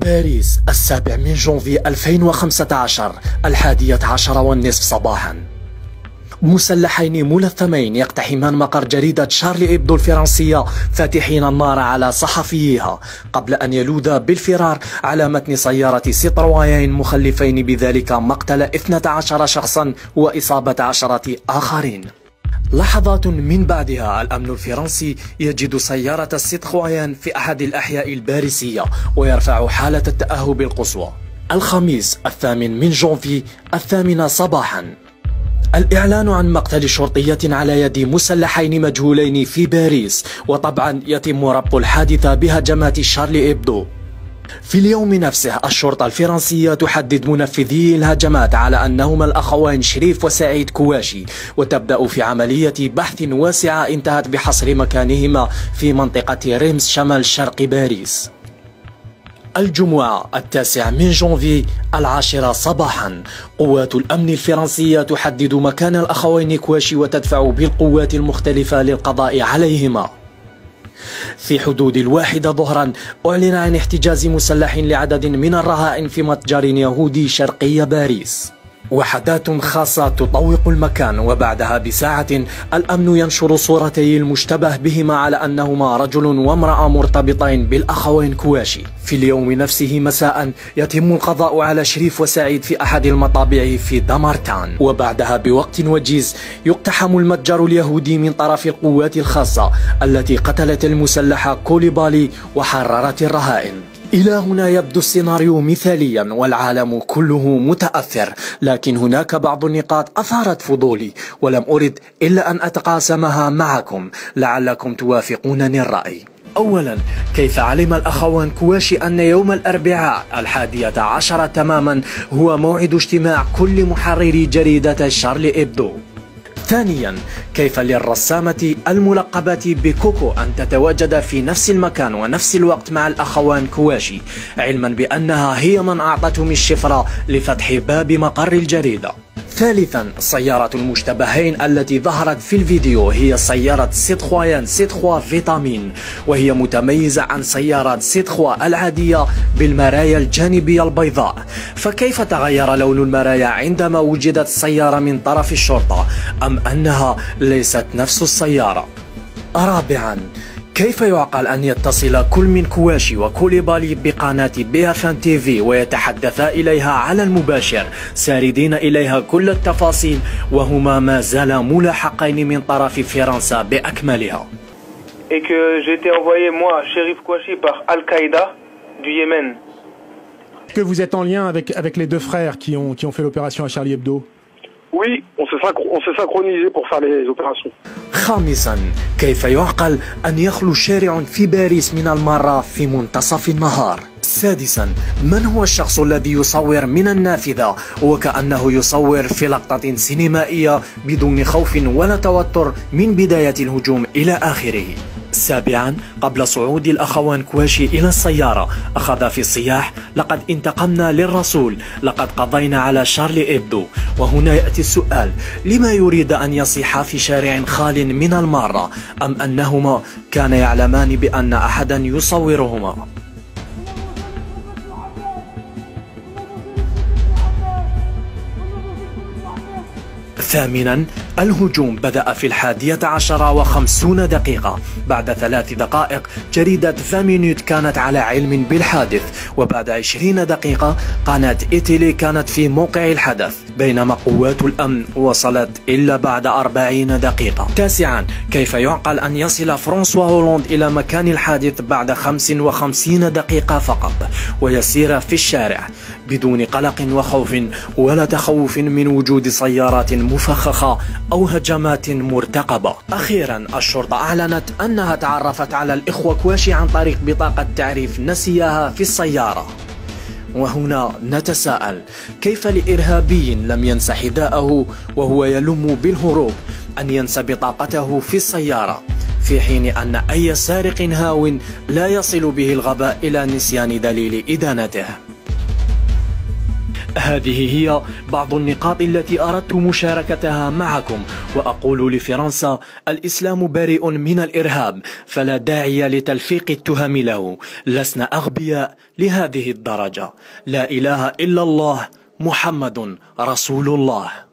باريس 7 جونفي 2015 11:10 صباحا. مسلحين ملثمين يقتحمان مقر جريدة شارلي إبدو الفرنسية فاتحين النار على صحفيها قبل أن يلوذ بالفرار على متن سيارة سيتروين مخلفين بذلك مقتل 12 شخصا وإصابة 10 آخرين. لحظات من بعدها الأمن الفرنسي يجد سيارة السيتروين في أحد الأحياء الباريسية ويرفع حالة التأهب القصوى. الخميس 8 جونفي 8 صباحا. الإعلان عن مقتل شرطية على يد مسلحين مجهولين في باريس، وطبعا يتم ربط الحادثة بهجمات شارلي إبدو. في اليوم نفسه الشرطة الفرنسية تحدد منفذي الهجمات على أنهما الأخوين شريف وسعيد كواشي، وتبدأ في عملية بحث واسعة انتهت بحصر مكانهما في منطقة ريمس شمال شرق باريس. الجمعة 9 جونفي 10 صباحا. قوات الأمن الفرنسية تحدد مكان الأخوين كواشي وتدفع بالقوات المختلفة للقضاء عليهما. في حدود 1 ظهرا أعلن عن احتجاز مسلح لعدد من الرهائن في متجر يهودي شرقي باريس. وحدات خاصة تطوق المكان، وبعدها بساعة الأمن ينشر صورتي المشتبه بهما على أنهما رجل وامرأة مرتبطين بالأخوين كواشي. في اليوم نفسه مساء يتم القضاء على شريف وسعيد في أحد المطابع في دمارتان، وبعدها بوقت وجيز يقتحم المتجر اليهودي من طرف القوات الخاصة التي قتلت المسلح كوليبالي وحررت الرهائن. إلى هنا يبدو السيناريو مثاليا والعالم كله متأثر، لكن هناك بعض النقاط أثارت فضولي ولم أرد إلا أن أتقاسمها معكم لعلكم توافقونني الرأي. أولا، كيف علم الأخوان كواشي أن يوم الأربعاء 11 تماما هو موعد اجتماع كل محرري جريدة شارلي إبدو؟ ثانيا، كيف للرسامة الملقبة بكوكو أن تتواجد في نفس المكان ونفس الوقت مع الأخوان كواشي، علما بأنها هي من أعطتهم الشفرة لفتح باب مقر الجريدة؟ ثالثا، سيارة المشتبهين التي ظهرت في الفيديو هي سيارة سيتروين سيتخوا فيتامين، وهي متميزة عن سيارات سيتخوا العادية بالمرايا الجانبية البيضاء، فكيف تغير لون المرايا عندما وجدت السيارة من طرف الشرطة، أم أنها ليست نفس السيارة؟ رابعا، كيف يعقل أن يتصل كل من كواشي وكوليبالي بقناة BFM TV ويتحدثا إليها على المباشر ساردين إليها كل التفاصيل وهما ما زالا ملاحقين من طرف فرنسا بأكملها؟ Et que j'ai été envoyé moi, Chérif Kouachi, par Al-Qaïda du Yémen. Est-ce que vous êtes en lien avec les deux frères qui ont fait l'opération à Charlie Hebdo? Oui, on s'est synchronisé pour faire les opérations. خامسا، كيف يعقل أن يخلو شارع في باريس من المارة في منتصف النهار؟ سادسا، من هو الشخص الذي يصور من النافذة وكأنه يصور في لقطة سينمائية بدون خوف ولا توتر من بداية الهجوم إلى آخره؟ سابعا، قبل صعود الأخوان كواشي إلى السيارة أخذ في الصياح: لقد انتقمنا للرسول، لقد قضينا على شارلي إبدو. وهنا يأتي السؤال: لما يريد أن يصيح في شارع خال من المارة، أم أنهما كان يعلمان بأن أحدا يصورهما؟ ثامنا، الهجوم بدأ في 11:50 بعد 3 دقائق جريدة 20 كانت على علم بالحادث، وبعد 20 دقيقة قناة إيتيلي كانت في موقع الحدث، بينما قوات الأمن وصلت إلا بعد 40 دقيقة. تاسعا، كيف يعقل أن يصل فرانسوا هولاند إلى مكان الحادث بعد 55 دقيقة فقط ويسير في الشارع بدون قلق وخوف ولا تخوف من وجود سيارات مفخخة أو هجمات مرتقبة؟ أخيرا، الشرطة أعلنت أنها تعرفت على الإخوة كواشي عن طريق بطاقة تعريف نسيها في السيارة. وهنا نتساءل: كيف لإرهابي لم ينس حذاءه وهو يلم بالهروب أن ينسى بطاقته في السيارة، في حين أن أي سارق هاو لا يصل به الغباء إلى نسيان دليل إدانته؟ هذه هي بعض النقاط التي أردت مشاركتها معكم، وأقول لفرنسا: الإسلام بريء من الإرهاب، فلا داعي لتلفيق التهم له. لسنا أغبياء لهذه الدرجة. لا إله إلا الله، محمد رسول الله.